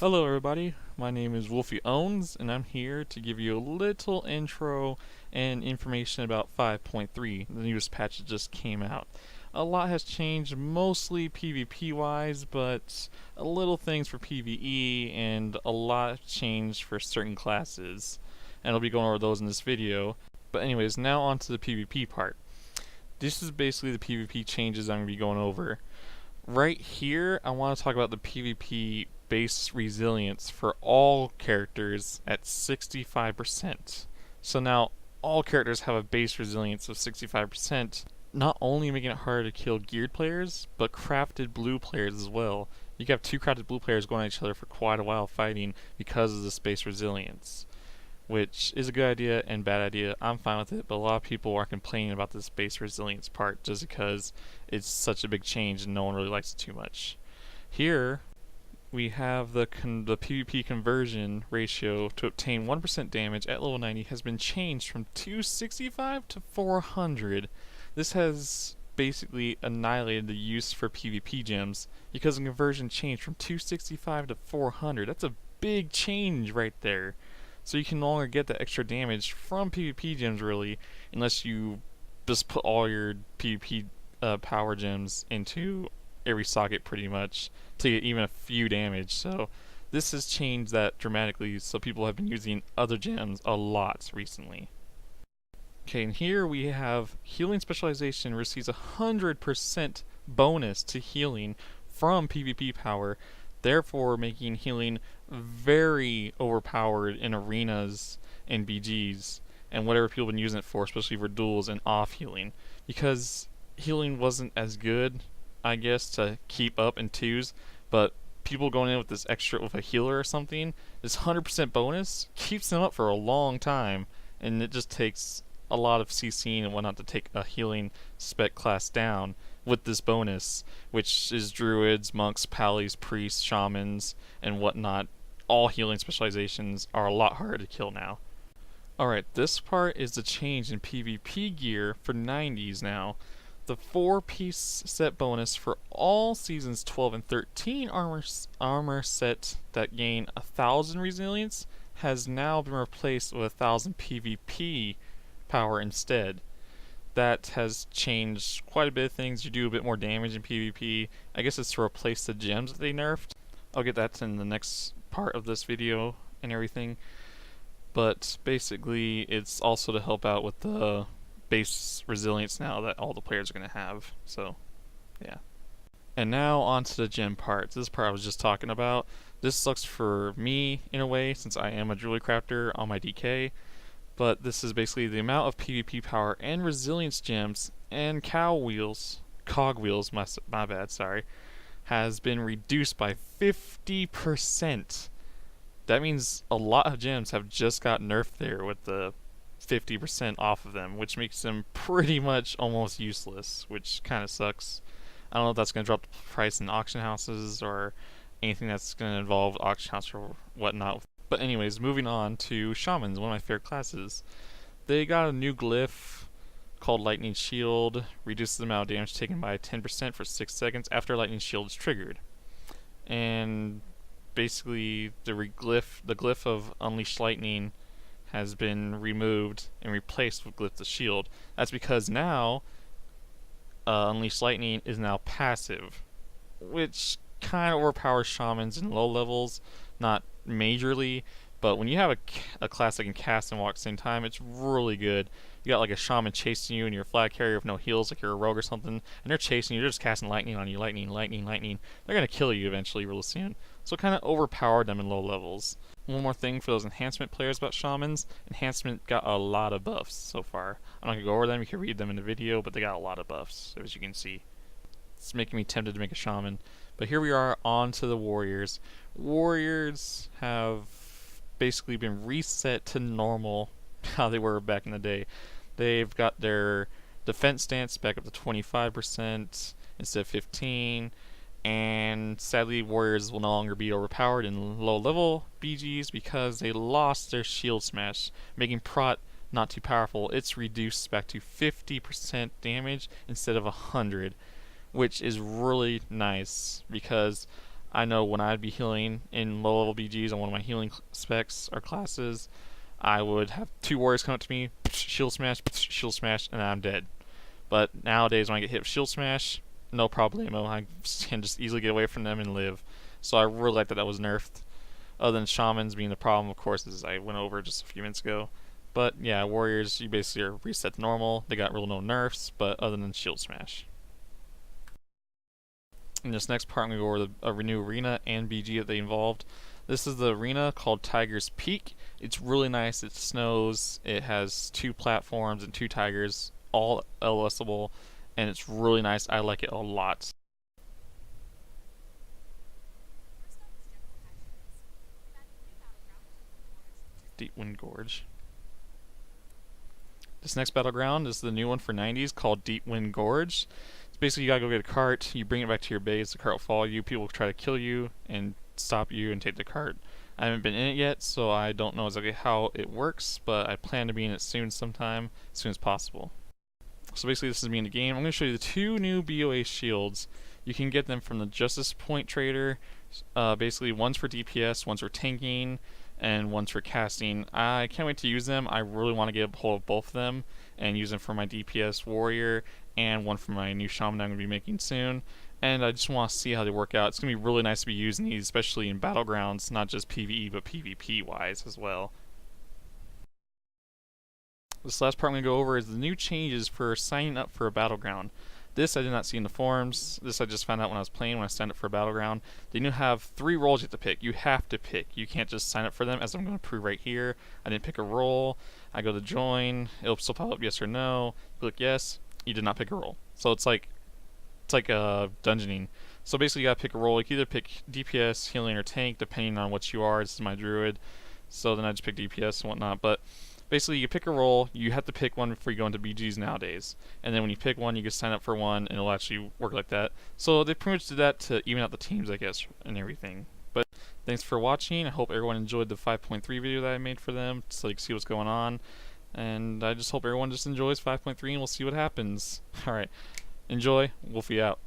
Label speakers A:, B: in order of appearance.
A: Hello everybody, my name is Wolfie Owns and I'm here to give you a little intro and information about 5.3, the newest patch that just came out. A lot has changed, mostly PvP wise, but a little things for PvE and a lot changed for certain classes. And I'll be going over those in this video. But anyways, now on to the PvP part. This is basically the PvP changes I'm going to be going over. Right here, I want to talk about the PvP base resilience for all characters at 65%. So now, all characters have a base resilience of 65%, not only making it harder to kill geared players, but crafted blue players as well. You can have two crafted blue players going at each other for quite a while fighting because of this base resilience, which is a good idea and bad idea. I'm fine with it, but a lot of people are complaining about this base resilience part just because it's such a big change and no one really likes it too much. Here, we have the PvP conversion ratio to obtain 1% damage at level 90 has been changed from 265 to 400. This has basically annihilated the use for PvP gems because the conversion changed from 265 to 400. That's a big change right there. So you can no longer get that extra damage from PvP gems really, unless you just put all your PvP power gems into every socket pretty much to get even a few damage. So this has changed that dramatically, so people have been using other gems a lot recently. Okay, and here we have healing specialization receives 100% bonus to healing from PvP power, therefore making healing very overpowered in arenas and BGs and whatever people have been using it for, especially for duels and off healing, because healing wasn't as good, I guess, to keep up in twos, but people going in with this extra with a healer or something, this 100% bonus keeps them up for a long time, and it just takes a lot of CCing and whatnot to take a healing spec class down with this bonus, which is druids, monks, pallies, priests, shamans, and whatnot. All healing specializations are a lot harder to kill now. Alright, this part is the change in PvP gear for 90s now. The 4-piece set bonus for all seasons 12 and 13 armor set that gain 1000 resilience has now been replaced with 1000 PvP power instead. That has changed quite a bit of things. You do a bit more damage in PvP. I guess it's to replace the gems that they nerfed. I'll get that in the next part of this video and everything. But basically, it's also to help out with the base resilience now that all the players are going to have. So, yeah. And now on to the gem part. This part I was just talking about. This sucks for me in a way, since I am a jewelry crafter on my DK. But this is basically the amount of PvP power and resilience gems and cog wheels, my bad, sorry, has been reduced by 50%. That means a lot of gems have just got nerfed there with the 50% off of them, which makes them pretty much almost useless, which kind of sucks. I don't know if that's going to drop the price in auction houses or anything that's going to involve auction house or whatnot. But anyways, moving on to Shamans, one of my favorite classes. They got a new glyph called Lightning Shield, reduces the amount of damage taken by 10% for 6 seconds after Lightning Shield is triggered. And basically the glyph of Unleash Lightning has been removed and replaced with Glyph the Shield. That's because now Unleash Lightning is now passive, which kind of overpowers Shamans in low levels, not majorly, but when you have a class that can cast and walk at the same time, it's really good. You got like a shaman chasing you and you're a flag carrier with no heals, like you're a rogue or something, and they're chasing you, they're just casting lightning on you, lightning. They're gonna kill you eventually real soon. So it kind of overpowered them in low levels. One more thing for those enhancement players about shamans, enhancement got a lot of buffs so far. I'm not gonna go over them, you can read them in the video, but they got a lot of buffs, as you can see. It's making me tempted to make a shaman. But here we are on to the warriors. Warriors have basically been reset to normal, how they were back in the day. They've got their defense stance back up to 25% instead of 15, and sadly warriors will no longer be overpowered in low level BGs because they lost their shield smash, making prot not too powerful. It's reduced back to 50% damage instead of 100, which is really nice because I know when I'd be healing in low level BGs on one of my healing specs or classes, I would have two warriors come up to me, shield smash, and I'm dead. But nowadays, when I get hit with shield smash, no problemo. I can just easily get away from them and live. So I really like that that was nerfed. Other than shamans being the problem, of course, as I went over just a few minutes ago. But yeah, warriors, you basically are reset to normal. They got real no nerfs, but other than shield smash. In this next part, I'm going to go over a new arena and BG that they involved. This is the arena called Tiger's Peak. It's really nice. It snows. It has 2 platforms and 2 tigers, all LSable, and it's really nice. I like it a lot. Deep Wind Gorge. This next battleground is the new one for 90s called Deep Wind Gorge. It's basically you gotta go get a cart, you bring it back to your base, the cart will follow you, people will try to kill you and stop you and take the cart. I haven't been in it yet, so I don't know exactly how it works, but I plan to be in it soon sometime, as soon as possible. So basically this is me in the game. I'm going to show you the 2 new BOA shields. You can get them from the Justice Point Trader. Basically one's for DPS, one's for tanking, and one's for casting. I can't wait to use them. I really want to get a hold of both of them and use them for my DPS warrior and one for my new shaman I'm going to be making soon. And I just want to see how they work out. It's going to be really nice to be using these, especially in Battlegrounds, not just PvE, but PvP wise as well. This last part I'm going to go over is the new changes for signing up for a Battleground. This I did not see in the forums. This I just found out when I was playing, when I signed up for a Battleground. They now have 3 roles you have to pick. You have to pick. You can't just sign up for them, as I'm going to prove right here. I didn't pick a role. I go to join. It'll still pop up yes or no. Click yes. You did not pick a role. So it's like dungeoning. So basically you gotta pick a role. You can either pick DPS, healing, or tank, depending on what you are. This is my druid, so then I just pick DPS and whatnot. But basically you pick a role, you have to pick one before you go into BGs nowadays. And then when you pick one, you can sign up for one, and it'll actually work like that. So they pretty much did that to even out the teams, I guess, and everything. But thanks for watching. I hope everyone enjoyed the 5.3 video that I made for them, so you can see what's going on. And I just hope everyone just enjoys 5.3, and we'll see what happens. Alright. Enjoy. Wolfie out.